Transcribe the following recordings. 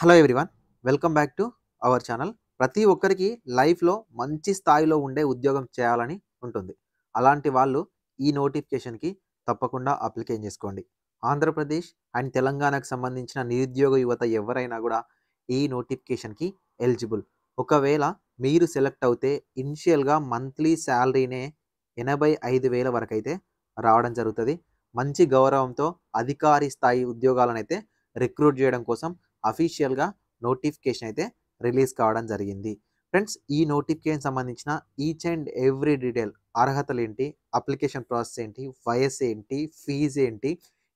Hello everyone, welcome back to our channel. ప్రతి ఒక్కరికి లైఫ్‌లో మంచి స్థాయిలో ఉండే ఉద్యోగం చేయాలని ఉంటుంది. అలాంటి వాళ్ళు ఈ నోటిఫికేషన్‌కి తప్పకుండా అప్లికేషన్ చేసుకోండి. ఆంధ్రప్రదేశ్ అండ్ తెలంగాణకు సంబంధించిన నిరుద్యోగ యువత ఎవరైనా గూడా ఈ నోటిఫికేషన్‌కి ఎలిజిబుల్. ఒకవేళ మీరు సెలెక్ట్ అవుతే ఇనిషియల్‌గా మంత్లీ సాలరీనే 85,000 వరకైతే రావడం జరుగుతది. మంచి గౌరవంతో అధికారి స్థాయి ఉద్యోగాలనైతే రిక్రూట్ జేయడం కోసం అఫీషియల్‌గా నోటిఫికేషన్ అయితే రిలీజ్ కావడం జరిగింది. ఫ్రెండ్స్, ఈ నోటిఫికేషన్ సంబంధించిన ఈచ్ అండ్ ఎవ్రీ డీటెయిల్, అర్హతలేంటి, అప్లికేషన్ ప్రాసెస్ ఏంటి, వయస్సు ఏంటి, ఫీజ్ ఏంటి,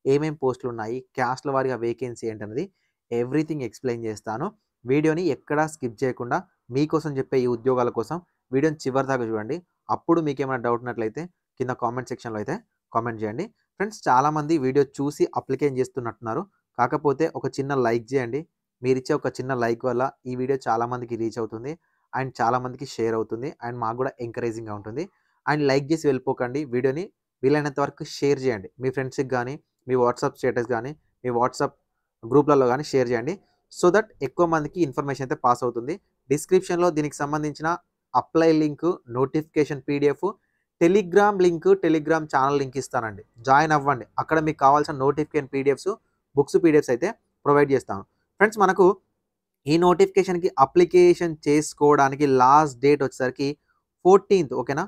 ఏమేం పోస్టులున్నాయి, క్యాస్ట్‌ల వారీగా వేకెన్సీ ఏంటన్నది ఎవ్రీథింగ్ ఎక్స్‌ప్లెయిన్ చేస్తాను. వీడియోని ఎక్కడా స్కిప్ చేయకుండా మీకోసం చెప్పే ఈ ఉద్యోగాల కోసం వీడియోని చివరిదాకా చూడండి. అప్పుడు మీకేమైనా డౌట్ ఉన్నట్లయితే కింద కామెంట్ సెక్షన్‌లో అయితే కామెంట్ చేయండి. ఫ్రెండ్స్, చాలామంది వీడియో చూసి అప్లికేషన్ చేస్తున్నట్టున్నారు. కాకపోతే ఒక చిన్న లైక్ చేయండి. మీరిచ్చే ఒక చిన్న లైక్ వల్ల ఈ వీడియో చాలామందికి రీచ్ అవుతుంది. అండ్ చాలామందికి షేర్ అవుతుంది. అండ్ మాకు కూడా ఎంకరేజింగ్‌గా ఉంటుంది. అండ్ లైక్ చేసి వెళ్ళిపోకండి. వీడియోని వీలైనంత వరకు షేర్ చేయండి. మీ ఫ్రెండ్స్‌కి గానీ, మీ వాట్సాప్ స్టేటస్ గానీ, మీ వాట్సాప్ గ్రూప్‌లలో గానీ షేర్ చేయండి. సో దట్ ఎక్కువ మందికి ఇన్ఫర్మేషన్ అయితే పాస్ అవుతుంది. డిస్క్రిప్షన్‌లో దీనికి సంబంధించిన apply link, notification PDF, Telegram link, Telegram channel link ఇస్తానండి. జాయిన్ అవ్వండి. అక్కడ మీకు కావాల్సిన నోటిఫికేషన్ పీడిఎఫ్స్, బుక్స్ పీడిఎఫ్స్ అయితే ప్రొవైడ్ చేస్తాను. ఫ్రెండ్స్, మనకు ఈ నోటిఫికేషన్‌కి అప్లికేషన్ చేసుకోవడానికి లాస్ట్ డేట్ వచ్చేసరికి 14థ్, ఓకేనా?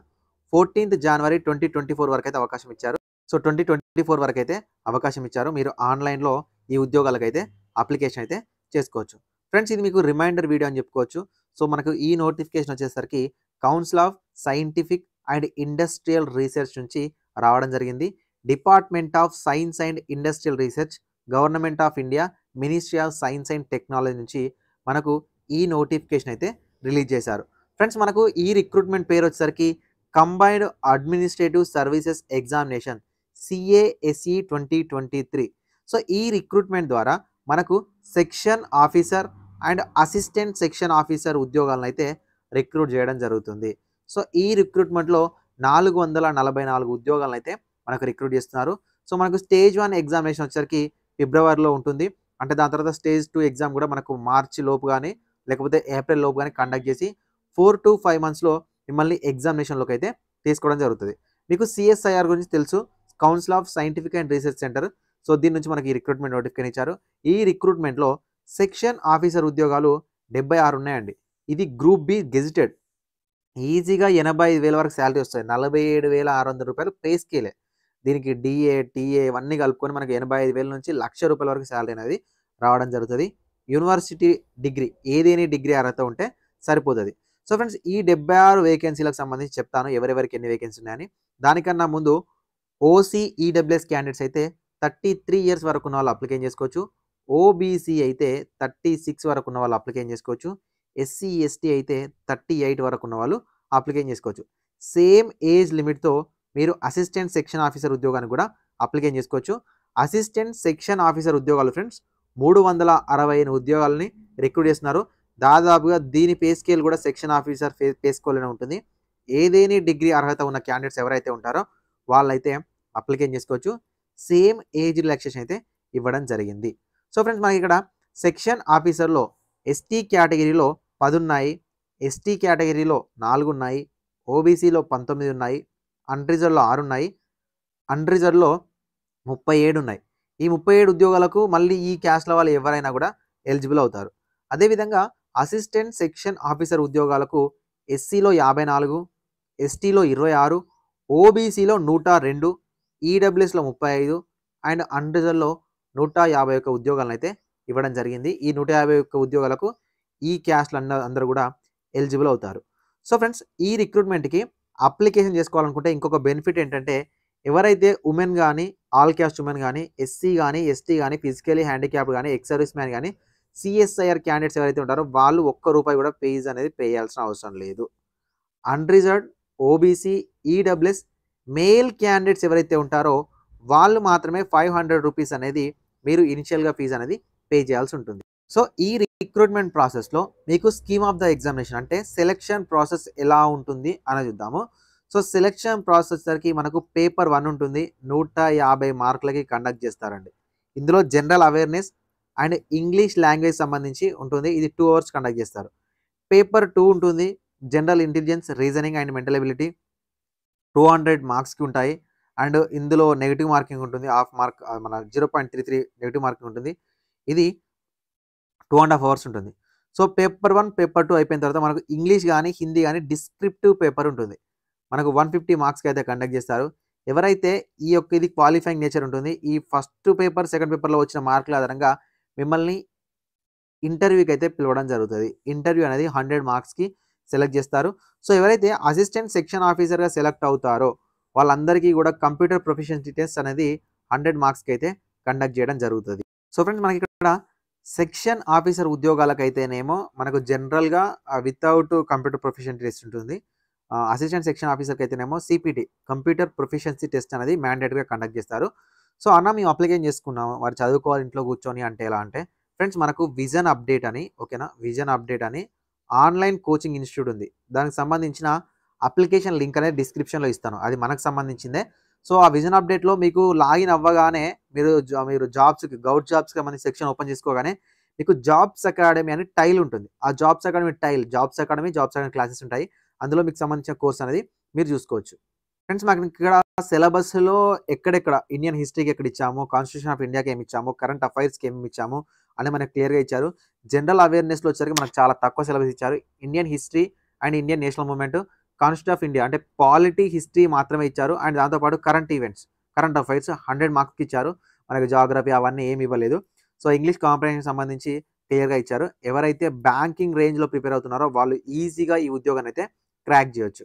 14థ్ జనవరి 2024 వరకైతే అవకాశం ఇచ్చారు. సో 2024 వరకైతే అవకాశం ఇచ్చారు. మీరు ఆన్‌లైన్‌లో ఈ ఉద్యోగాలకైతే అప్లికేషన్ అయితే చేసుకోవచ్చు. ఫ్రెండ్స్, ఇది మీకు రిమైండర్ వీడియో అని చెప్పుకోవచ్చు. సో మనకు ఈ నోటిఫికేషన్ వచ్చేసరికి council of scientific and industrial research నుంచి రావడం జరిగింది. Department of science and industrial research, government of India, ministry of science and technology నుంచి మనకు ఈ నోటిఫికేషన్ అయితే రిలీజ్ చేశారు. ఫ్రెండ్స్, మనకు ఈ రిక్రూట్మెంట్ పేరు వచ్చేసరికి combined administrative services examination CASE 2023. So ఈ రిక్రూట్మెంట్ ద్వారా మనకు section officer and assistant section officer ఉద్యోగాలను అయితే రిక్రూట్ చేయడం జరుగుతుంది. సో ఈ రిక్రూట్మెంట్లో 444 ఉద్యోగాలను అయితే మనకు రిక్రూట్ చేస్తున్నారు. సో మనకు స్టేజ్ 1 ఎగ్జామినేషన్ వచ్చేసరికి ఫిబ్రవరిలో ఉంటుంది. అంటే దాని తర్వాత స్టేజ్ 2 ఎగ్జామ్ కూడా మనకు మార్చి లోపు కానీ, లేకపోతే ఏప్రిల్ లోపు కానీ కండక్ట్ చేసి 4 to 5 మంత్స్‌లో మిమ్మల్ని ఎగ్జామినేషన్‌లోకి అయితే తీసుకోవడం జరుగుతుంది. మీకు CSIR గురించి తెలుసు, council of scientific and research centre. So దీని నుంచి మనకి రిక్రూట్మెంట్ నోటిఫికేషన్ ఇచ్చారు. ఈ రిక్రూట్మెంట్‌లో సెక్షన్ ఆఫీసర్ ఉద్యోగాలు 76 ఉన్నాయండి. ఇది గ్రూప్ బి గెజిటెడ్. ఈజీగా 85,000 వరకు సాలరీ వస్తాయి. రూ. 47,600 పే స్కేలే. దీనికి DA, TA ఇవన్నీ కలుపుకొని మనకి 85,000 నుంచి ₹1,00,000 వరకు సాలరీ అనేది రావడం జరుగుతది. యూనివర్సిటీ డిగ్రీ, ఏదేని డిగ్రీ అర్హత ఉంటే సరిపోతది. సో ఫ్రెండ్స్, ఈ 76 వేకెన్సీలకు సంబంధించి చెప్తాను ఎవరెవరికి ఎన్ని వేకెన్సీ ఉన్నాయని. దానికన్నా ముందు ఓసీ, ఈడబ్ల్యూఎస్ క్యాండిడేట్స్ అయితే 33 ఇయర్స్ వరకు ఉన్న వాళ్ళు అప్లికేషన్ చేసుకోవచ్చు. ఓబీసీ అయితే 36 వరకు ఉన్న వాళ్ళు అప్లికేషన్ చేసుకోవచ్చు. ఎస్సీ, ఎస్టీ అయితే 38 వరకు ఉన్న వాళ్ళు అప్లికేషన్ చేసుకోవచ్చు. సేమ్ ఏజ్ లిమిట్‌తో మీరు అసిస్టెంట్ సెక్షన్ ఆఫీసర్ ఉద్యోగానికి కూడా అప్లికేషన్ చేసుకోవచ్చు. అసిస్టెంట్ సెక్షన్ ఆఫీసర్ ఉద్యోగాలు ఫ్రెండ్స్ 368 ఉద్యోగాలని రిక్రూట్ చేస్తున్నారు. దాదాపుగా దీని పే స్కేల్ కూడా సెక్షన్ ఆఫీసర్ పే స్కేల్‌లోనే ఉంటుంది. ఏదేని డిగ్రీ అర్హత ఉన్న క్యాండిడేట్స్ ఎవరైతే ఉంటారో వాళ్ళైతే అప్లికేషన్ చేసుకోవచ్చు. సేమ్ ఏజ్ రిలాక్సేషన్ అయితే ఇవ్వడం జరిగింది. సో ఫ్రెండ్స్, మనకి ఇక్కడ సెక్షన్ ఆఫీసర్‌లో ఎస్టీ కేటగిరీలో 10 ఉన్నాయి. ఎస్టీ కేటగిరీలో 4 ఉన్నాయి. ఓబీసీలో 19 ఉన్నాయి. అన్‌రిజర్వ్‌లో 6 ఉన్నాయి. అన్‌రిజర్వ్‌లో 37 ఉన్నాయి. ఈ 37 ఉద్యోగాలకు మళ్ళీ ఈ క్యాస్ట్‌ల వాళ్ళు ఎవరైనా కూడా ఎలిజిబుల్ అవుతారు. అదేవిధంగా అసిస్టెంట్ సెక్షన్ ఆఫీసర్ ఉద్యోగాలకు ఎస్సీలో 54, ఎస్టీలో 26, ఓబీసీలో 102, ఈడబ్ల్యూఎస్‌లో 35 అండ్ అన్‌రిజర్వ్‌లో 151 ఉద్యోగాలనైతే ఇవ్వడం జరిగింది. ఈ 151 ఉద్యోగాలకు ఈ క్యాస్ట్‌లు అందరూ కూడా ఎలిజిబుల్ అవుతారు. సో ఫ్రెండ్స్, ఈ రిక్రూట్మెంట్‌కి అప్లికేషన్ చేసుకోవాలనుకుంటే ఇంకొక బెనిఫిట్ ఏంటంటే, ఎవరైతే ఉమెన్ గానీ, ఆల్ క్యాస్ట్ ఉమెన్ గానీ, ఎస్సీ గానీ, ఎస్టీ గానీ, ఫిజికల్లీ హ్యాండిక్యాప్డ్ గానీ, ఎక్స్ సర్వీస్ మ్యాన్ గానీ, CSIR క్యాండిడేట్స్ ఎవరైతే ఉంటారో వాళ్ళు ఒక్క రూపాయి కూడా ఫీజ్ అనేది పే చేయాల్సిన అవసరం లేదు. Unreserved, OBC, EWS male candidates ఎవరైతే ఉంటారో వాళ్ళు మాత్రమే ₹500 అనేది మీరు ఇనిషియల్‌గా ఫీజ్ అనేది పే చేయాల్సి ఉంటుంది. సో ఈ రిక్రూట్మెంట్ ప్రాసెస్‌లో మీకు స్కీమ్ ఆఫ్ ద ఎగ్జామినేషన్ అంటే సెలక్షన్ ప్రాసెస్ ఎలా ఉంటుంది అనేది చూద్దాము. సో సెలక్షన్ ప్రాసెస్ సరికి మనకు పేపర్ 1 ఉంటుంది. 150 మార్కులకి కండక్ట్ చేస్తారండి. ఇందులో general awareness and English language సంబంధించి ఉంటుంది. ఇది 2 అవర్స్ కండక్ట్ చేస్తారు. పేపర్ 2 ఉంటుంది. General intelligence, reasoning and mental ability 200 మార్క్స్‌కి ఉంటాయి. అండ్ ఇందులో నెగెటివ్ మార్కింగ్ ఉంటుంది. హాఫ్ మార్క్ మన 0.33 నెగెటివ్ మార్కింగ్ ఉంటుంది. ఇది 2½ అవర్స్ ఉంటుంది. సో, పేపర్ 1, పేపర్ 2 అయిపోయిన తర్వాత మనకు ఇంగ్లీష్ గాని, హిందీ గాని డిస్క్రిప్టివ్ పేపర్ ఉంటుంది. మనకు 150 మార్క్స్‌కి అయితే కండక్ట్ చేస్తారు. ఎవరైతే ఈ యొక్క ఇది క్వాలిఫైయింగ్ నేచర్ ఉంటుంది. ఈ ఫస్ట్ పేపర్, సెకండ్ పేపర్‌లో వచ్చిన మార్కుల ఆధారంగా మిమ్మల్ని ఇంటర్వ్యూకి అయితే పిలవడం జరుగుతది. ఇంటర్వ్యూ అనేది 100 మార్క్స్‌కి సెలెక్ట్ చేస్తారు. సో, ఎవరైతే అసిస్టెంట్ సెక్షన్ ఆఫీసర్‌గా సెలెక్ట్ అవుతారో వాళ్ళందరికీ కూడా కంప్యూటర్ ప్రొఫిషియన్సీ టెస్ట్ అనేది 100 మార్క్స్‌కి అయితే కండక్ట్ చేయడం జరుగుతది. సో, ఫ్రెండ్స్ మనకి ఇక్కడ సెక్షన్ ఆఫీసర్ ఉద్యోగాలకైతేనేమో మనకు జనరల్‌గా వితౌట్ కంప్యూటర్ ప్రొఫిషియన్సీ టెస్ట్ ఉంటుంది. అసిస్టెంట్ సెక్షన్ ఆఫీసర్‌కి అయితేనేమో సీపీటీ కంప్యూటర్ ప్రొఫిషియన్సీ టెస్ట్ అనేది మ్యాండేటరీగా కండక్ట్ చేస్తారు. సో, అన్న మేము అప్లికేషన్ చేసుకున్నాము. వారు చదువుకోవాలి ఇంట్లో కూర్చొని అంటే ఎలా అంటే ఫ్రెండ్స్ మనకు విజన్ అప్డేట్ అని ఓకేనా? విజన్ అప్డేట్ అని ఆన్‌లైన్ కోచింగ్ ఇన్‌స్టిట్యూట్ ఉంది. దానికి సంబంధించిన అప్లికేషన్ లింక్ అనేది డిస్క్రిప్షన్‌లో ఇస్తాను. అది మనకు సంబంధించిందే. సో, ఆ విజన్ అప్డేట్‌లో మీకు లాగిన్ అవ్వగానే మీరు జాబ్స్‌కి గౌట్ జాబ్స్‌కి సంబంధించి సెక్షన్ ఓపెన్ చేసుకోగానే మీకు జాబ్స్ అకాడమీ అని టైల్ ఉంటుంది. ఆ jobs academy title jobs academy classes ఉంటాయి. అందులో మీకు సంబంధించిన కోర్స్ అనేది మీరు చూసుకోవచ్చు. ఫ్రెండ్స్ మాకు ఇక్కడ సిలబస్‌లో ఎక్కడెక్కడ ఇండియన్ హిస్టరీకి ఎక్కడ ఇచ్చాము, కాన్స్టిట్యూషన్ ఆఫ్ ఇండియాకి ఏమి ఇచ్చాము, కరెంట్ అఫైర్స్‌కి ఏమి ఇచ్చాము అని మనకు క్లియర్‌గా ఇచ్చారు. జనరల్ అవేర్‌నెస్‌లో వచ్చేసరికి మనకు చాలా తక్కువ సిలబస్ ఇచ్చారు. Indian history and Indian national movement, constitution of India అంటే పాలిటీ, హిస్టరీ మాత్రమే ఇచ్చారు. అండ్ దాంతో పాటు కరెంట్ ఈవెంట్స్, కరెంట్ అఫైర్స్ 100 మార్క్స్‌కి ఇచ్చారు. మనకు జియోగ్రఫీ అవన్నీ ఏమి ఇవ్వలేదు. సో, ఇంగ్లీష్ కాంప్రిహెన్షన్ సంబంధించి క్లియర్‌గా ఇచ్చారు. ఎవరైతే బ్యాంకింగ్ రేంజ్‌లో ప్రిపేర్ అవుతున్నారో వాళ్ళు ఈజీగా ఈ ఉద్యోగాన్ని అయితే క్రాక్ చేయొచ్చు.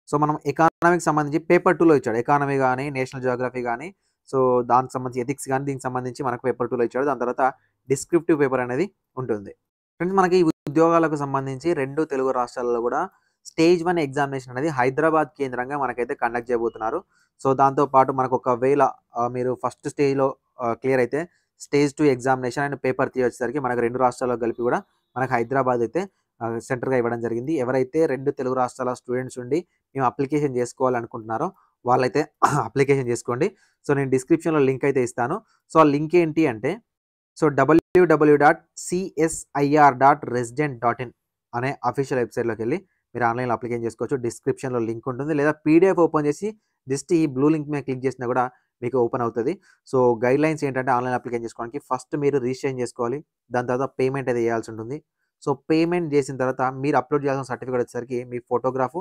సో, మనం ఎకానమీకి సంబంధించి పేపర్ 2లో ఇచ్చాడు. ఎకానమీ గాని, నేషనల్ జియోగ్రఫీ గాని, సో, దానికి సంబంధించి ఎథిక్స్ గాని, దీనికి సంబంధించి మనకు పేపర్ 2లో ఇచ్చాడు. దాని తర్వాత డిస్క్రిప్టివ్ పేపర్ అనేది ఉంటుంది. ఫ్రెండ్స్ మనకి ఈ ఉద్యోగాలకు సంబంధించి 2 తెలుగు రాష్ట్రాలలో కూడా స్టేజ్ 1 ఎగ్జామినేషన్ అనేది హైదరాబాద్ కేంద్రంగా మనకైతే కండక్ట్ చేయబోతున్నారు. సో, దాంతో పాటు మనకు ఒకవేళ మీరు ఫస్ట్ స్టేజ్‌లో క్లియర్ అయితే స్టేజ్ 2 ఎగ్జామినేషన్ అండ్ పేపర్ 3 వచ్చేసరికి మనకు 2 రాష్ట్రాల్లో కలిపి కూడా మనకు హైదరాబాద్ అయితే సెంటర్‌గా ఇవ్వడం జరిగింది. ఎవరైతే 2 తెలుగు రాష్ట్రాల స్టూడెంట్స్ ఉండి మేము అప్లికేషన్ చేసుకోవాలనుకుంటున్నారో వాళ్ళైతే అప్లికేషన్ చేసుకోండి. సో, నేను డిస్క్రిప్షన్‌లో లింక్ అయితే ఇస్తాను. సో, ఆ లింక్ ఏంటి అంటే సో, www.csir.resident.in అనే అఫీషియల్ వెబ్‌సైట్‌లోకెళ్ళి మీరు ఆన్‌లైన్‌లో అప్లికేషన్ చేసుకోవచ్చు. డిస్క్రిప్షన్‌లో లింక్ ఉంటుంది. లేదా పీడీఎఫ్ ఓపెన్ చేసి జస్ట్ ఈ బ్లూ లింక్ మీద క్లిక్ చేసినా కూడా మీకు ఓపెన్ అవుతది. సో, గైడ్‌లైన్స్ ఏంటంటే ఆన్‌లైన్ అప్లికేషన్ చేసుకోవడానికి ఫస్ట్ మీరు రిజిస్ట్రేషన్ చేసుకోవాలి. దాని తర్వాత పేమెంట్ అయితే చేయాల్సి ఉంటుంది. సో, పేమెంట్ చేసిన తర్వాత మీరు అప్‌లోడ్ చేయాల్సిన సర్టిఫికేట్ వచ్చేసరికి మీ ఫోటోగ్రాఫు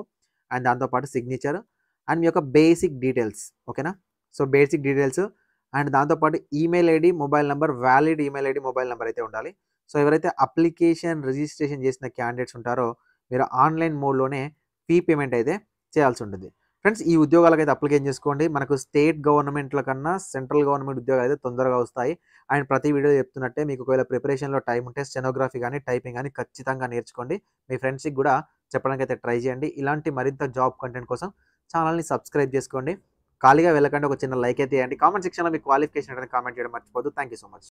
అండ్ దాంతో పాటు సిగ్నేచర్ అండ్ మీ యొక్క బేసిక్ డీటెయిల్స్ ఓకేనా? సో, బేసిక్ డీటెయిల్స్ అండ్ దాంతో పాటు email ID, mobile number, valid email ID, mobile number అయితే ఉండాలి. సో, ఎవరైతే అప్లికేషన్ రిజిస్ట్రేషన్ చేసిన క్యాండిడేట్స్ ఉంటారో మీరు ఆన్‌లైన్ మోడ్‌లోనే ఫీ పేమెంట్ అయితే చేయాల్సి ఉంటుంది. ఫ్రెండ్స్ ఈ ఉద్యోగాలకైతే అప్లికేషన్ చేసుకోండి. మనకు స్టేట్ గవర్నమెంట్‌ల కన్నా సెంట్రల్ గవర్నమెంట్ ఉద్యోగాలు అయితే తొందరగా వస్తాయి. అండ్ ప్రతి వీడియో చెప్తున్నట్టే మీకు ఒకవేళ ప్రిపరేషన్‌లో టైం ఉంటే స్టెనోగ్రఫీ గాని, టైపింగ్ గాని ఖచ్చితంగా నేర్చుకోండి. మీ ఫ్రెండ్స్‌కి కూడా చెప్పడానికైతే ట్రై చేయండి. ఇలాంటి మరింత జాబ్ కంటెంట్ కోసం ఛానెల్‌ని సబ్స్క్రైబ్ చేసుకోండి. ఖాళీగా వెళ్ళకండి. ఒక చిన్న లైక్ అయితే ఇయ్యండి. కామెంట్ సెక్షన్‌లో మీ క్వాలిఫికేషన్ ఏంటని కామెంట్ చేయడం మర్చిపోవద్దు. Thank you so much.